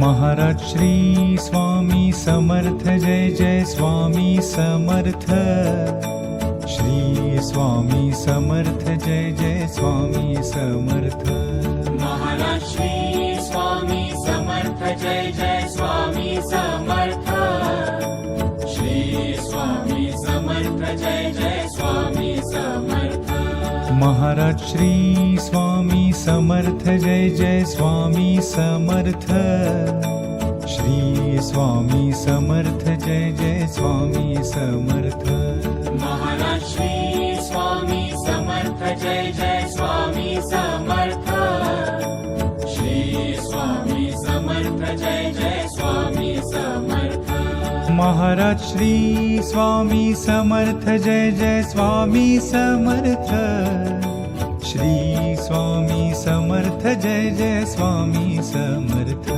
Maharaj Shri Swami Samarth Jai Jai Swami Samarth. Shri Swami Samarth Jai Jai Swami Samarth. Maharaj Shri Swami Samarth Jai Jai Swami Samarth. Shri Swami Samarth Jai Jai Swami Samarth. Maharaj Shri Swami Samarth Jai Jai Swami Samarth. Shri Swami Samarth Jai Jai Swami Samarth. Maharaj Shri Swami Samarth Jai Jai Swami Samarth. Shri Swami Samarth Jai Jai Swami Samarth. Maharaj Shri Swami Samarth Jai Jai Swami Samarth. Shri Swami Samarth Jai Jai Swami Samarth.